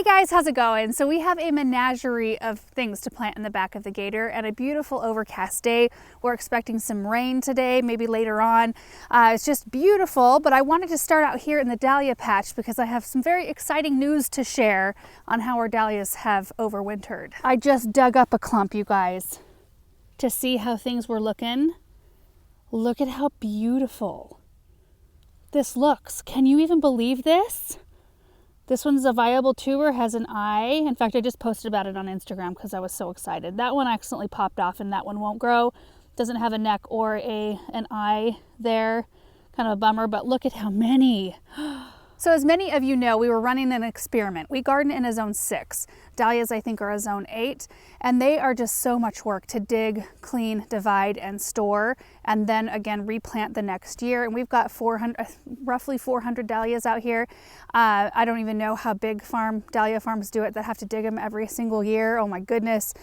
guys, how's it going? So we have a menagerie of things to plant in the back of the Gator and a beautiful overcast day. We're expecting some rain today, maybe later on. It's just beautiful, but I wanted to start out here in the Dahlia patch because I have some very exciting news to share on how our dahlias have overwintered. I just dug up a clump, you guys, to see how things were looking. Look at how beautiful this looks. Can you even believe this? This one's a viable tuber, has an eye. In fact, I just posted about it on Instagram because I was so excited. That one accidentally popped off and that one won't grow. Doesn't have a neck or an eye there. Kind of a bummer, but look at how many. So as many of you know, we were running an experiment. We garden in a zone 6. Dahlias, I think, are a zone 8, and they are just so much work to dig, clean, divide, and store, and then again replant the next year. And we've got roughly 400 dahlias out here. I don't even know how big dahlia farms do it that have to dig them every single year. Oh my goodness.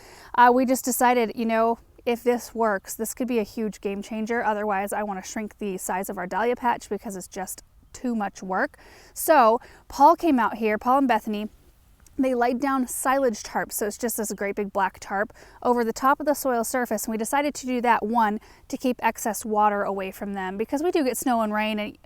We just decided, you know, if this works, this could be a huge game changer. Otherwise, I want to shrink the size of our dahlia patch because it's just too much work. So Paul came out here, Paul and Bethany, they laid down silage tarp, so it's just this great big black tarp over the top of the soil surface, and we decided to do that, one, to keep excess water away from them because we do get snow and rain,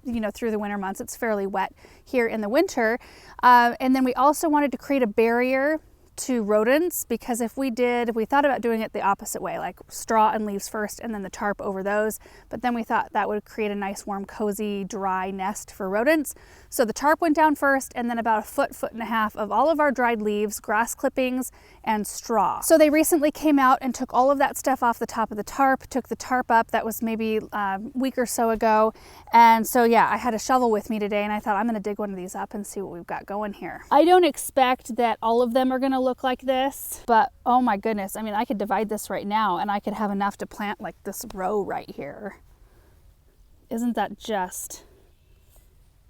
you know, through the winter months. It's fairly wet here in the winter, and then we also wanted to create a barrier to rodents, because if we thought about doing it the opposite way, like straw and leaves first and then the tarp over those, but then we thought that would create a nice warm cozy dry nest for rodents. So the tarp went down first, and then about a foot and a half of all of our dried leaves, grass clippings, and straw. So they recently came out and took all of that stuff off the top of the tarp, took the tarp up. That was maybe a week or so ago. And so yeah, I had a shovel with me today and I thought I'm gonna dig one of these up and see what we've got going here. I don't expect that all of them are gonna look like this, but oh my goodness, I mean, I could divide this right now and I could have enough to plant like this row right here. Isn't that just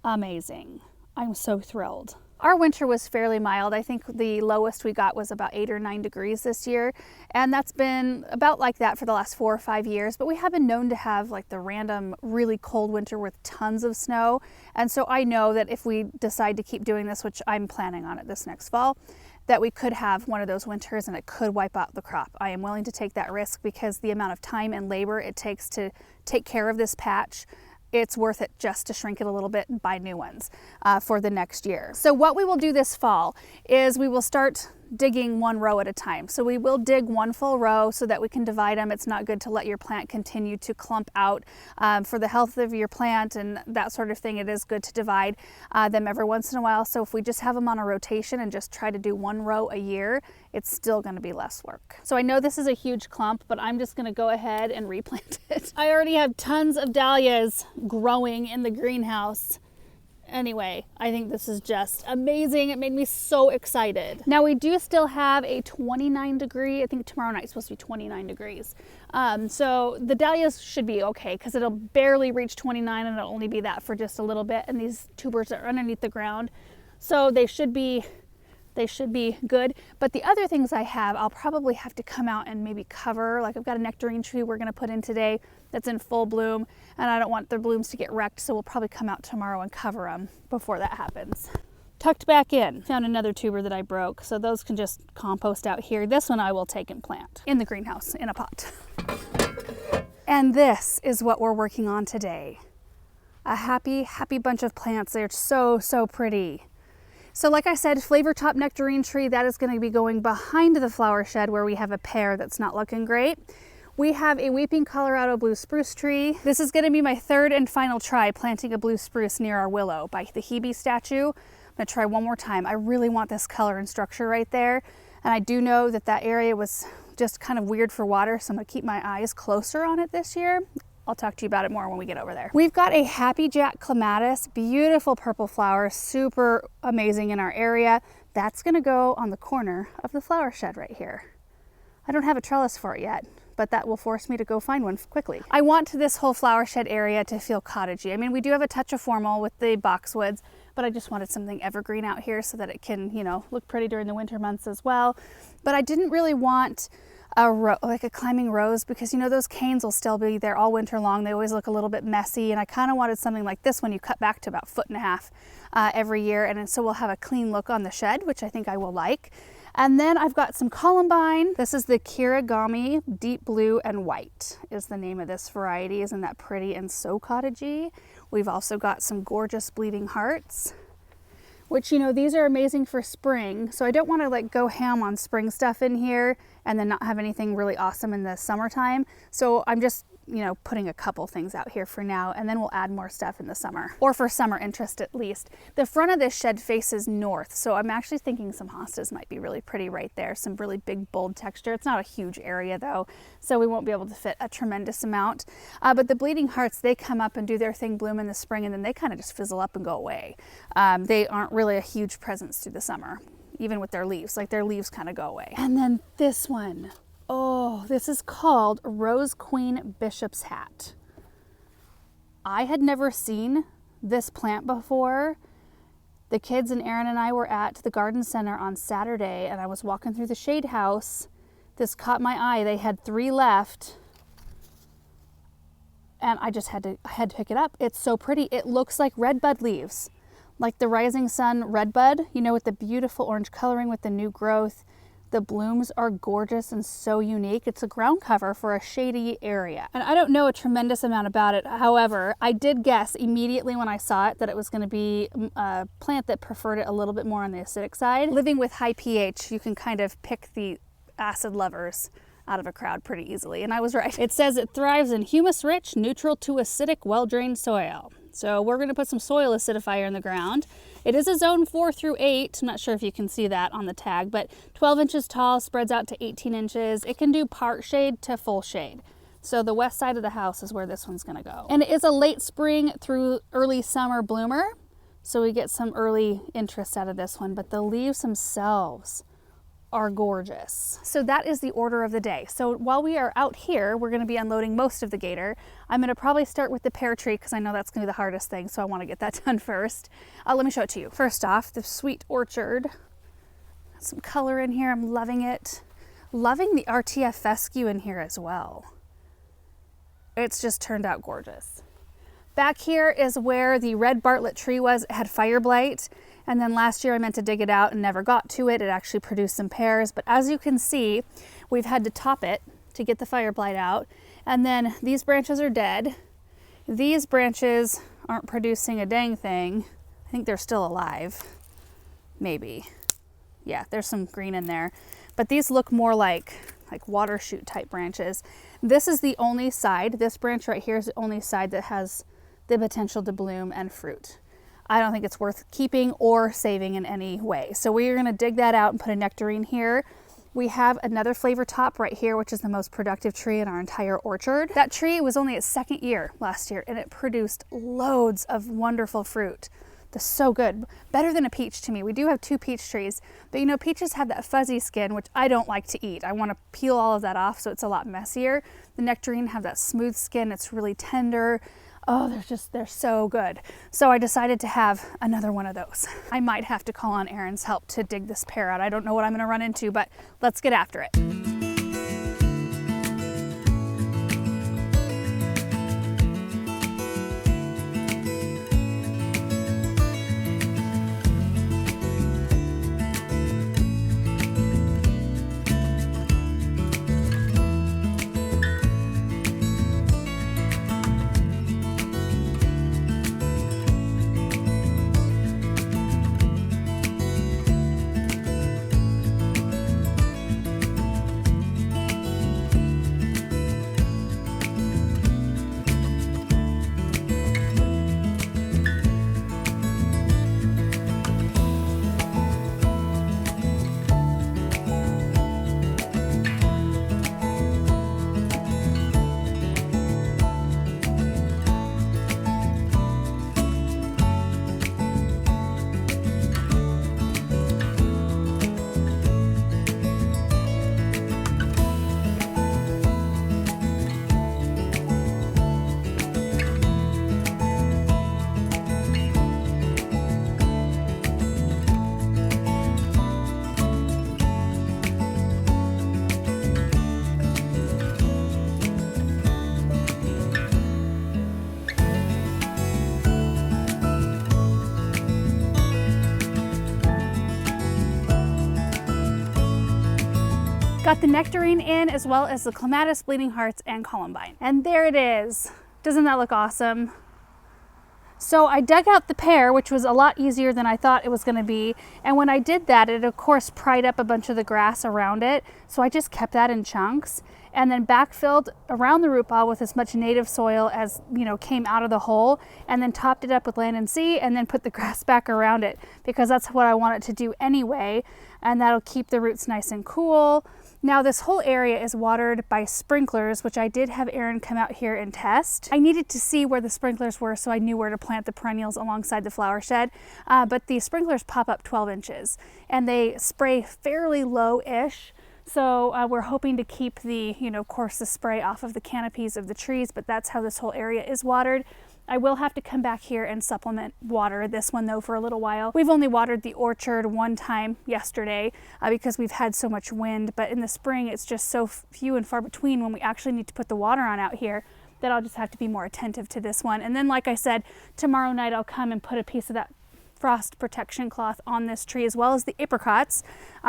amazing? I'm so thrilled. Our winter was fairly mild. I think the lowest we got was about 8 or 9 degrees this year, and that's been about like that for the last 4 or 5 years, but we have been known to have like the random really cold winter with tons of snow. And so I know that if we decide to keep doing this, which I'm planning on it this next fall, that we could have one of those winters and it could wipe out the crop. I am willing to take that risk because the amount of time and labor it takes to take care of this patch, it's worth it just to shrink it a little bit and buy new ones for the next year. So what we will do this fall is we will start digging one row at a time. So we will dig one full row so that we can divide them. It's not good to let your plant continue to clump out. For the health of your plant and that sort of thing, it is good to divide them every once in a while. So if we just have them on a rotation and just try to do one row a year, it's still going to be less work. So I know this is a huge clump, but I'm just going to go ahead and replant it. I already have tons of dahlias growing in the greenhouse. Anyway, I think this is just amazing. It made me so excited. Now we do still have a 29 degree, I think tomorrow night is supposed to be 29 degrees. So the dahlias should be okay because it'll barely reach 29 and it'll only be that for just a little bit. And these tubers are underneath the ground. So they should be good. But the other things I have, I'll probably have to come out and maybe cover. Like I've got a nectarine tree we're gonna put in today that's in full bloom, and I don't want the blooms to get wrecked, so we'll probably come out tomorrow and cover them before that happens. Tucked back in, found another tuber that I broke, so those can just compost out here. This one I will take and plant in the greenhouse in a pot. And this is what we're working on today. A happy bunch of plants. They're so pretty. So like I said, flavor top nectarine tree, that is going to be going behind the flower shed where we have a pear that's not looking great. We have a weeping Colorado blue spruce tree. This is going to be my third and final try planting a blue spruce near our willow by the Hebe statue. I'm going to try one more time. I really want this color and structure right there. And I do know that that area was just kind of weird for water, so I'm going to keep my eyes closer on it this year. I'll talk to you about it more when we get over there. We've got a Happy Jack clematis, beautiful purple flowers, super amazing in our area. That's gonna go on the corner of the flower shed right here. I don't have a trellis for it yet, but that will force me to go find one quickly. I want this whole flower shed area to feel cottagey. I mean, we do have a touch of formal with the boxwoods, but I just wanted something evergreen out here so that it can, you know, look pretty during the winter months as well. But I didn't really want like a climbing rose, because you know those canes will still be there all winter long. They always look a little bit messy, and I kind of wanted something like this one you cut back to about 1.5 feet every year, and so we'll have a clean look on the shed, which I think I will like. And then I've got some columbine. This is the Kirigami Deep Blue and White is the name of this variety. Isn't that pretty and so cottagey? We've also got some gorgeous bleeding hearts, which, you know, these are amazing for spring. So I don't want to like go ham on spring stuff in here and then not have anything really awesome in the summertime. So I'm just, you know, putting a couple things out here for now, and then we'll add more stuff in the summer, or for summer interest at least. The front of this shed faces north, so I'm actually thinking some hostas might be really pretty right there. Some really big, bold texture. It's not a huge area though, so we won't be able to fit a tremendous amount. But the bleeding hearts, they come up and do their thing, bloom in the spring, and then they kind of just fizzle up and go away. They aren't really a huge presence through the summer, even with their leaves. Like, their leaves kind of go away. And then this one. Oh, this is called Rose Queen Bishop's Hat. I had never seen this plant before. The kids and Aaron and I were at the garden center on Saturday, and I was walking through the shade house. This caught my eye. They had 3 left, and I just had to pick it up. It's so pretty. It looks like redbud leaves, like the Rising Sun redbud, you know, with the beautiful orange coloring with the new growth. The blooms are gorgeous and so unique. It's a ground cover for a shady area. And I don't know a tremendous amount about it. However, I did guess immediately when I saw it that it was going to be a plant that preferred it a little bit more on the acidic side. Living with high pH, you can kind of pick the acid lovers out of a crowd pretty easily. And I was right. It says it thrives in humus-rich, neutral to acidic, well-drained soil. So we're going to put some soil acidifier in the ground. It is a zone 4 through 8. I'm not sure if you can see that on the tag, but 12 inches tall, spreads out to 18 inches. It can do part shade to full shade. So the west side of the house is where this one's going to go. And it is a late spring through early summer bloomer. So we get some early interest out of this one, but the leaves themselves are gorgeous. So that is the order of the day. So while we are out here, we're going to be unloading most of the gator. I'm going to probably start with the pear tree because I know that's going to be the hardest thing, so I want to get that done first. Let me show it to you. First off, the sweet orchard. Some color in here. I'm loving it. Loving the RTF fescue in here as well. It's just turned out gorgeous. Back here is where the red Bartlett tree was. It had fire blight. And then last year I meant to dig it out and never got to it. It actually produced some pears, but as you can see, we've had to top it to get the fire blight out. And then these branches are dead. These branches aren't producing a dang thing. I think they're still alive. Maybe. Yeah, there's some green in there. But these look more like water shoot type branches. This is the only side, this branch right here is the only side that has the potential to bloom and fruit. I don't think it's worth keeping or saving in any way. So we are going to dig that out and put a nectarine here. We have another flavor top right here, which is the most productive tree in our entire orchard. That tree was only its 2nd year last year, and it produced loads of wonderful fruit. That's so good. Better than a peach to me. We do have 2 peach trees, but you know, peaches have that fuzzy skin, which I don't like to eat. I want to peel all of that off, so it's a lot messier. The nectarine have that smooth skin. It's really tender. Oh, they're so good. So I decided to have another one of those. I might have to call on Aaron's help to dig this pear out. I don't know what I'm going to run into, but let's get after it. Got the nectarine in, as well as the clematis, bleeding hearts, and columbine. And there it is. Doesn't that look awesome? So I dug out the pear, which was a lot easier than I thought it was going to be. And when I did that, it of course pried up a bunch of the grass around it. So I just kept that in chunks and then backfilled around the root ball with as much native soil as, came out of the hole, and then topped it up with land and sea, and then put the grass back around it because that's what I want it to do anyway. And that'll keep the roots nice and cool. Now this whole area is watered by sprinklers, which I did have Aaron come out here and test. I needed to see where the sprinklers were so I knew where to plant the perennials alongside the flower shed, but the sprinklers pop up 12 inches and they spray fairly low-ish. So we're hoping to keep the, of course, the spray off of the canopies of the trees, but that's how this whole area is watered. I will have to come back here and supplement water this one though for a little while. We've only watered the orchard one time yesterday because we've had so much wind, but in the spring it's just so few and far between when we actually need to put the water on out here that I'll just have to be more attentive to this one. And then like I said, tomorrow night I'll come and put a piece of that frost protection cloth on this tree as well as the apricots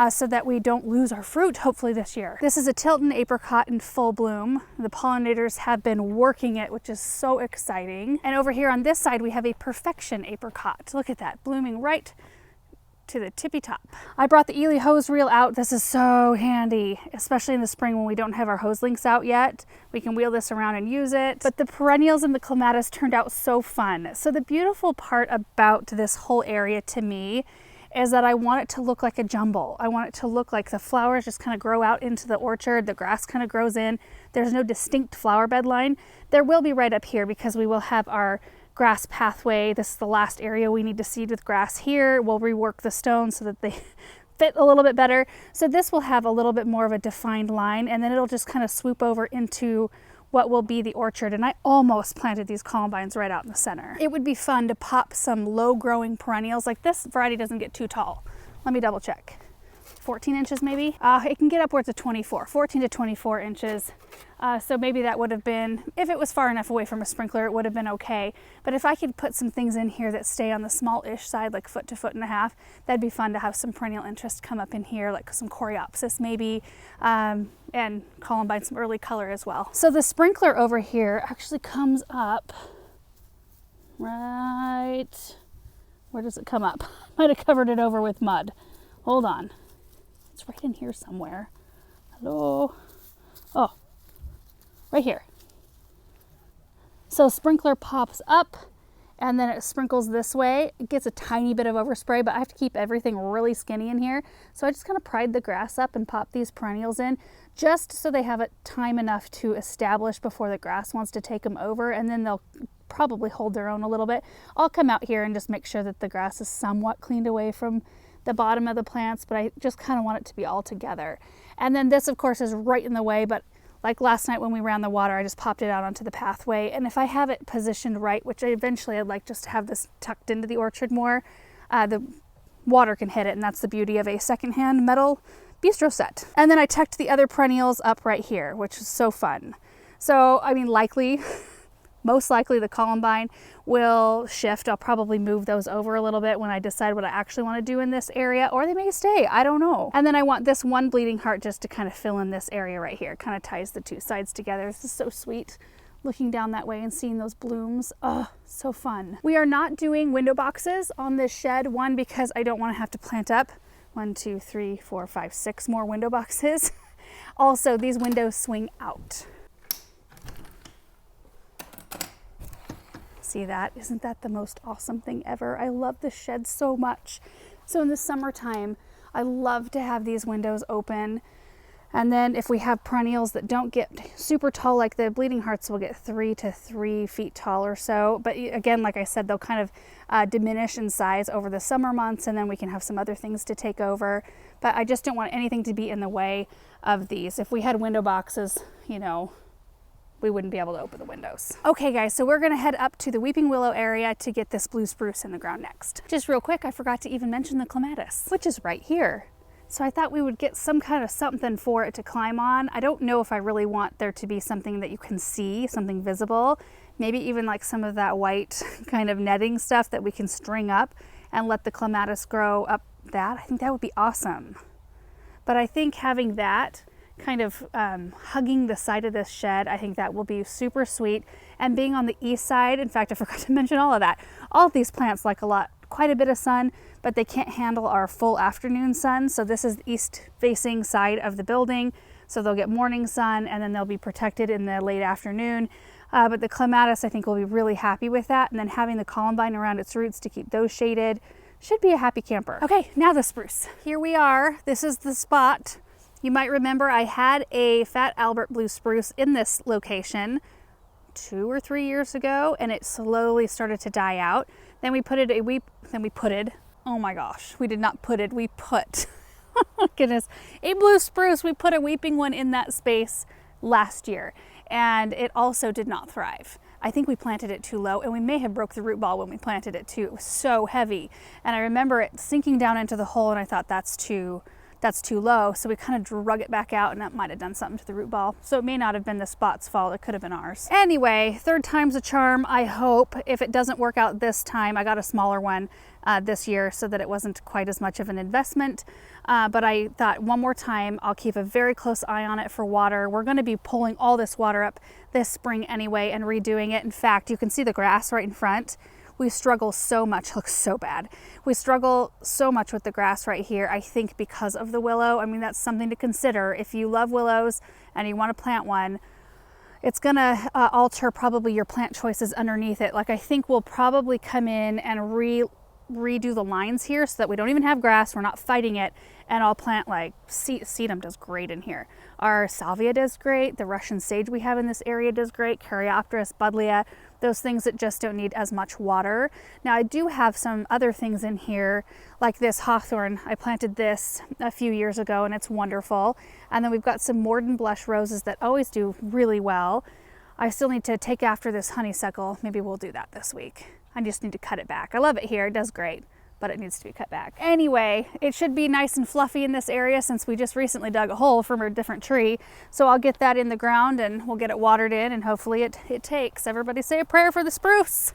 so that we don't lose our fruit hopefully this year. This is a Tilton apricot in full bloom. The pollinators have been working it, which is so exciting. And over here on this side we have a perfection apricot. Look at that, blooming right to the tippy top. I brought the Ely hose reel out. This is so handy, especially in the spring when we don't have our hose links out yet. We can wheel this around and use it. But the perennials and the clematis turned out so fun. So the beautiful part about this whole area to me is that I want it to look like a jumble. I want it to look like the flowers just kind of grow out into the orchard, the grass kind of grows in. There's no distinct flower bed line. There will be right up here because we will have our grass pathway. This is the last area we need to seed with grass here. We'll rework the stones so that they fit a little bit better. So this will have a little bit more of a defined line, and then it'll just kind of swoop over into what will be the orchard. And I almost planted these columbines right out in the center. It would be fun to pop some low growing perennials. Like this variety doesn't get too tall. Let me double check. 14 inches maybe? It can get upwards of 14 to 24 inches. So maybe that would have been, if it was far enough away from a sprinkler, it would have been okay. But if I could put some things in here that stay on the small-ish side, like foot to foot and a half, that'd be fun to have some perennial interest come up in here, like some coreopsis maybe, and columbine, some early color as well. So the sprinkler over here actually comes up right, where does it come up? Might have covered it over with mud. Hold on. It's right in here somewhere. Hello? Oh, right here. So sprinkler pops up and then it sprinkles this way. It gets a tiny bit of overspray, but I have to keep everything really skinny in here. So I just kind of pried the grass up and pop these perennials in just so they have time enough to establish before the grass wants to take them over, and then they'll probably hold their own a little bit. I'll come out here and just make sure that the grass is somewhat cleaned away from the bottom of the plants, but I just kind of want it to be all together. And then this of course is right in the way, but like last night when we ran the water, I just popped it out onto the pathway. And if I have it positioned right, which eventually I'd like just to have this tucked into the orchard more, the water can hit it, and that's the beauty of a secondhand metal bistro set. And then I tucked the other perennials up right here, which is so fun. So I mean, most likely the columbine will shift. I'll probably move those over a little bit when I decide what I actually want to do in this area, or they may stay, I don't know. And then I want this one bleeding heart just to kind of fill in this area right here. It kind of ties the two sides together. This is so sweet, looking down that way and seeing those blooms. Oh, so fun. We are not doing window boxes on this shed, one, because I don't want to have to plant up 1, 2, 3, 4, 5, 6 more window boxes. Also, these windows swing out. See that? Isn't that the most awesome thing ever? I love this shed so much. So in the summertime, I love to have these windows open. And then if we have perennials that don't get super tall, like the bleeding hearts will get 3 to 3 feet tall or so. But again, like I said, they'll kind of diminish in size over the summer months, and then we can have some other things to take over. But I just don't want anything to be in the way of these. If we had window boxes, we wouldn't be able to open the windows. Okay guys, so we're gonna head up to the weeping willow area to get this blue spruce in the ground next. Just real quick, I forgot to even mention the clematis, which is right here. So I thought we would get some kind of something for it to climb on. I don't know if I really want there to be something that you can see, something visible, maybe even like some of that white kind of netting stuff that we can string up and let the clematis grow up that. I think that would be awesome. But I think having that kind of hugging the side of this shed. I think that will be super sweet. And being on the east side, in fact, I forgot to mention all of that. All of these plants like quite a bit of sun, but they can't handle our full afternoon sun. So this is the east facing side of the building. So they'll get morning sun and then they'll be protected in the late afternoon. But the clematis, I think, will be really happy with that. And then having the columbine around its roots to keep those shaded should be a happy camper. Okay, now the spruce. Here we are. This is the spot. You might remember I had a Fat Albert blue spruce in this location 2 or 3 years ago, and it slowly started to die out. Then we put, oh my gosh, we did not put it, we put, oh goodness, a blue spruce. We put a weeping one in that space last year, and it also did not thrive. I think we planted it too low, and we may have broke the root ball when we planted it too. It was so heavy, and I remember it sinking down into the hole, and I thought that's too low. So we kind of drug it back out, and that might have done something to the root ball. So it may not have been the spot's fault. It could have been ours. Anyway, third time's a charm, I hope. If it doesn't work out this time, I got a smaller one this year so that it wasn't quite as much of an investment. But I thought one more time, I'll keep a very close eye on it for water. We're going to be pulling all this water up this spring anyway and redoing it. In fact, you can see the grass right in front. We struggle so much, it looks so bad. We struggle so much with the grass right here, I think because of the willow. I mean, that's something to consider. If you love willows and you want to plant one, it's gonna alter probably your plant choices underneath it. Like I think we'll probably come in and redo the lines here so that we don't even have grass, we're not fighting it, and I'll plant like, sedum does great in here. Our salvia does great, the Russian sage we have in this area does great, Caryopteris, Dahlia, those things that just don't need as much water. Now I do have some other things in here, like this hawthorn. I planted this a few years ago and it's wonderful. And then we've got some Morden blush roses that always do really well. I still need to take after this honeysuckle. Maybe we'll do that this week. I just need to cut it back. I love it here, it does great, but it needs to be cut back. Anyway, it should be nice and fluffy in this area since we just recently dug a hole from a different tree. So I'll get that in the ground and we'll get it watered in and hopefully it takes. Everybody say a prayer for the spruce.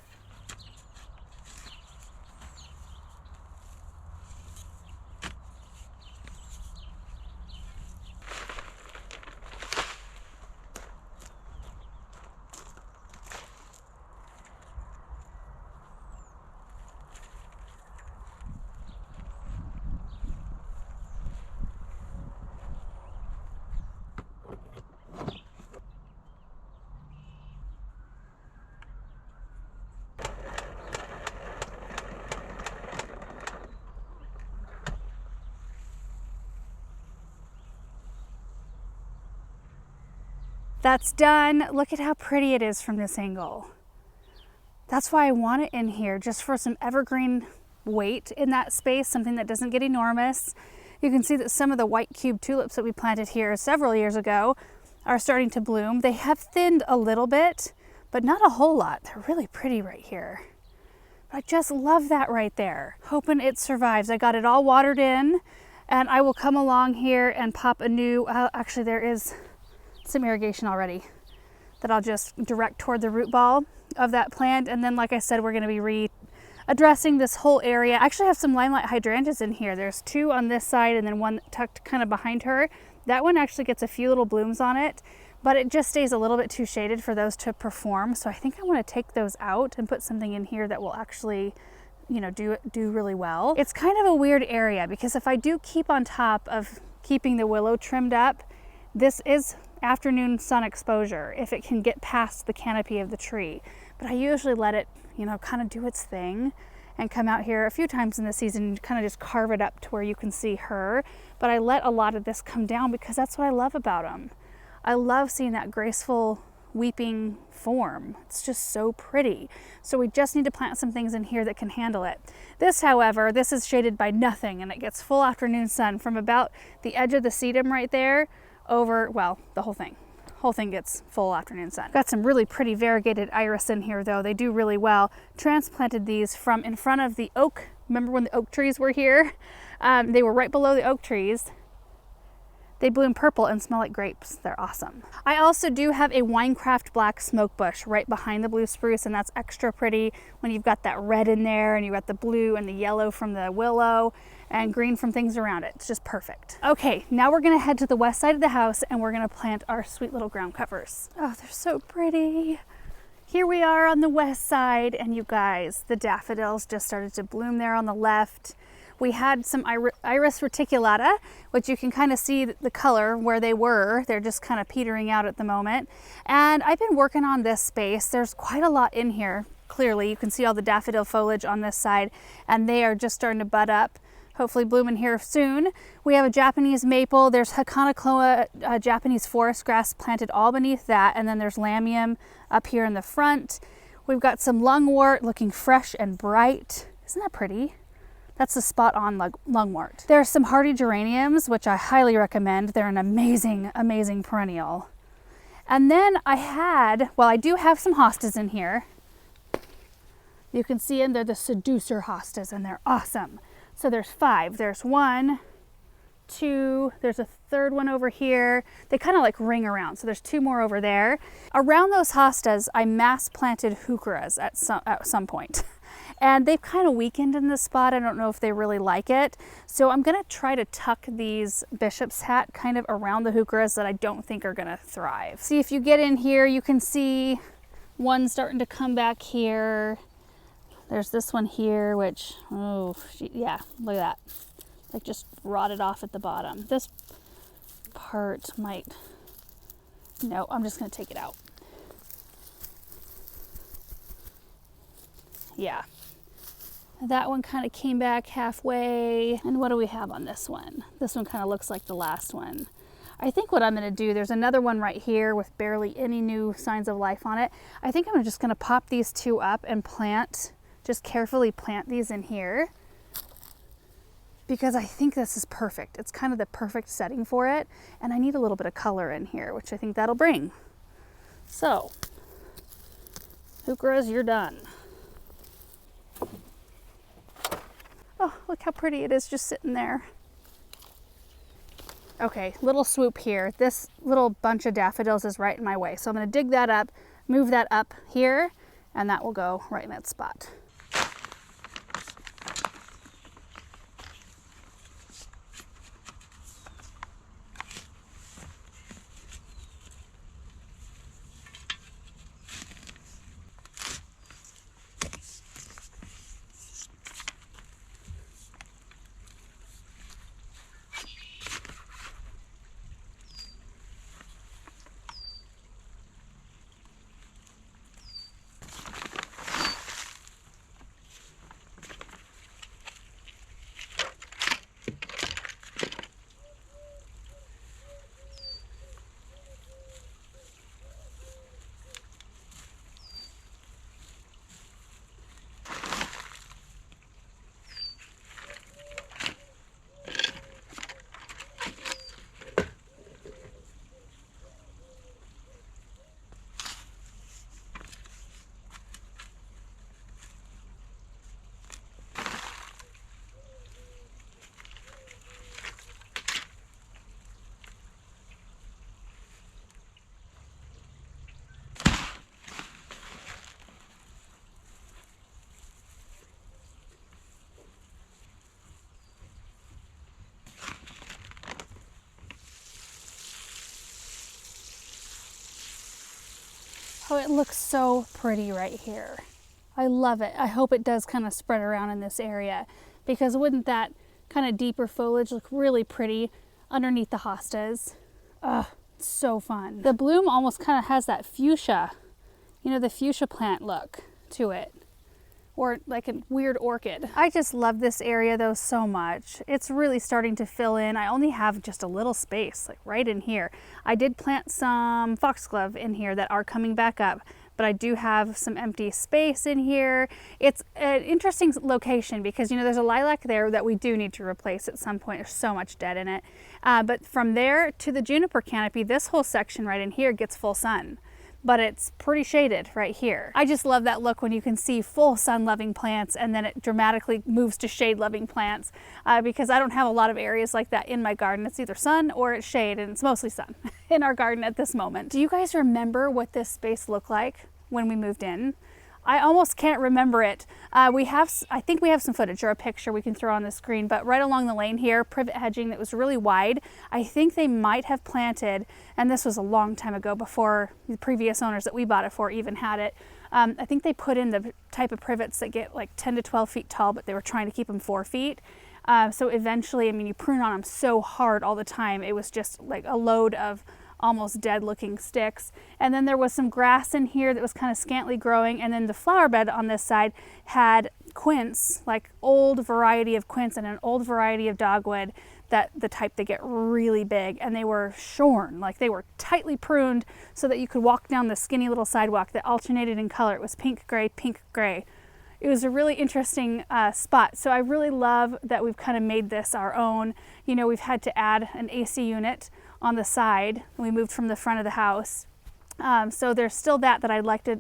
That's done. Look at how pretty it is from this angle. That's why I want it in here, just for some evergreen weight in that space, something that doesn't get enormous. You can see that some of the white cube tulips that we planted here several years ago are starting to bloom. They have thinned a little bit, but not a whole lot. They're really pretty right here. I just love that right there. Hoping it survives. I got it all watered in, and I will come along here and pop a new, actually there is some irrigation already that I'll just direct toward the root ball of that plant. And then, like I said, we're going to be readdressing this whole area. I actually have some limelight hydrangeas in here. There's 2 on this side and then one tucked kind of behind her. That one actually gets a few little blooms on it, but it just stays a little bit too shaded for those to perform. So I think I want to take those out and put something in here that will actually, you know, do really well. It's kind of a weird area because if I do keep on top of keeping the willow trimmed up, this is afternoon sun exposure if it can get past the canopy of the tree. But I usually let it, you know, kind of do its thing and come out here a few times in the season and kind of just carve it up to where you can see her. But I let a lot of this come down because that's what I love about them. I love seeing that graceful weeping form. It's just so pretty. So we just need to plant some things in here that can handle it. This, however, this is shaded by nothing and it gets full afternoon sun from about the edge of the sedum right there over, well, the whole thing gets full afternoon sun. Got some really pretty variegated iris in here though. They do really well. Transplanted these from in front of the oak. Remember when the oak trees were here? They were right below the oak trees. They bloom purple and smell like grapes. They're awesome. I also do have a Winecraft black smoke bush right behind the blue spruce, and that's extra pretty when you've got that red in there and you've got the blue and the yellow from the willow and green from things around it. It's just perfect. Okay, now we're gonna head to the west side of the house and we're gonna plant our sweet little ground covers. Oh, they're so pretty. Here we are on the west side, and you guys, the daffodils just started to bloom there on the left. We had some Iris reticulata, which you can kind of see the color where they were. They're just kind of petering out at the moment. And I've been working on this space. There's quite a lot in here. Clearly, you can see all the daffodil foliage on this side, and they are just starting to bud up. Hopefully blooming here soon. We have a Japanese maple. There's Hakanakloa Japanese forest grass planted all beneath that, and then there's lamium up here in the front. We've got some lungwort looking fresh and bright. Isn't that pretty? That's the spot on lungwort. There's some hardy geraniums, which I highly recommend. They're an amazing, amazing perennial. And then I do have some hostas in here. You can see them, they're the seducer hostas, and they're awesome. So there's 5. There's 1, 2, there's a third one over here. They kind of like ring around. So there's 2 more over there. Around those hostas, I mass planted heucheras at some point. And they've kind of weakened in this spot. I don't know if they really like it. So I'm gonna try to tuck these bishop's hat kind of around the heucheras that I don't think are gonna thrive. See, if you get in here, you can see one starting to come back here. There's this one here, which, yeah, look at that. Like just rotted off at the bottom. This part might, no, I'm just gonna take it out. Yeah. That one kind of came back halfway. And what do we have on this one? This one kind of looks like the last one. I think what I'm gonna do, there's another one right here with barely any new signs of life on it. I think I'm just gonna pop these 2 up and just carefully plant these in here, because I think this is perfect. It's kind of the perfect setting for it. And I need a little bit of color in here, which I think that'll bring. So, heucheras, you're done. Oh, look how pretty it is just sitting there. Okay, little swoop here. This little bunch of daffodils is right in my way. So I'm gonna dig that up, move that up here, and that will go right in that spot. Oh, it looks so pretty right here. I love it. I hope it does kind of spread around in this area, because wouldn't that kind of deeper foliage look really pretty underneath the hostas? Ugh, it's so fun. The bloom almost kind of has that fuchsia, you know, the fuchsia plant look to it, or like a weird orchid. I just love this area though so much. It's really starting to fill in. I only have just a little space, like right in here. I did plant some foxglove in here that are coming back up, but I do have some empty space in here. It's an interesting location because, you know, there's a lilac there that we do need to replace at some point. There's so much dead in it. But from there to the juniper canopy, this whole section right in here gets full sun. but it's pretty shaded right here. I just love that look when you can see full sun-loving plants and then it dramatically moves to shade-loving plants, because I don't have a lot of areas like that in my garden. It's either sun or it's shade, and it's mostly sun in our garden at this moment. Do you guys remember what this space looked like when we moved in? I almost can't remember it. I think we have some footage or a picture we can throw on the screen, but right along the lane here, privet hedging that was really wide. I think they might have planted, and this was a long time ago before the previous owners that we bought it for even had it. I think they put in the type of privets that get like 10 to 12 feet tall, but they were trying to keep them 4 feet. So eventually, I mean, you prune on them so hard all the time. It was just like a load of almost dead looking sticks. And then there was some grass in here that was kind of scantily growing, and then the flower bed on this side had quince, like old variety of quince and an old variety of dogwood, that the type that get really big, and they were shorn, like they were tightly pruned so that you could walk down the skinny little sidewalk that alternated in color. It was pink gray, pink gray. It was a really interesting spot. So I really love that we've kind of made this our own. You know, we've had to add an AC unit on the side. We moved from the front of the house. So there's still that I'd like to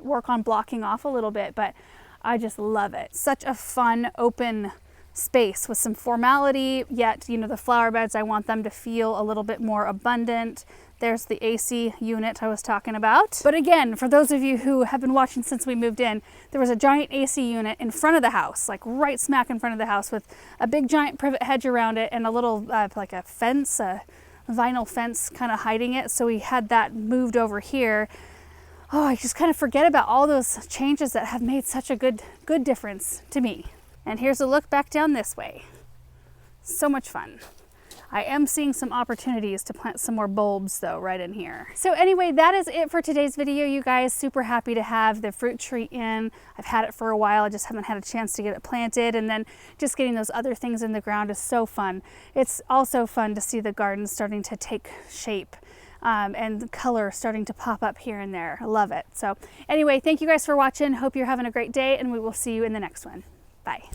work on blocking off a little bit, but I just love it. Such a fun, open space with some formality, yet, you know, the flower beds, I want them to feel a little bit more abundant. There's the AC unit I was talking about. But again, for those of you who have been watching since we moved in, there was a giant AC unit in front of the house, like right smack in front of the house, with a big giant privet hedge around it and a little, like a fence, a vinyl fence kind of hiding it. So we had that moved over here. Oh, I just kind of forget about all those changes that have made such a good difference to me. And here's a look back down this way. So much fun. I am seeing some opportunities to plant some more bulbs though right in here. So anyway, that is it for today's video, you guys. Super happy to have the fruit tree in. I've had it for a while. I just haven't had a chance to get it planted, and then just getting those other things in the ground is so fun. It's also fun to see the garden starting to take shape. And the color starting to pop up here and there. I love it. So anyway, thank you guys for watching. Hope you're having a great day, and we will see you in the next one. Bye.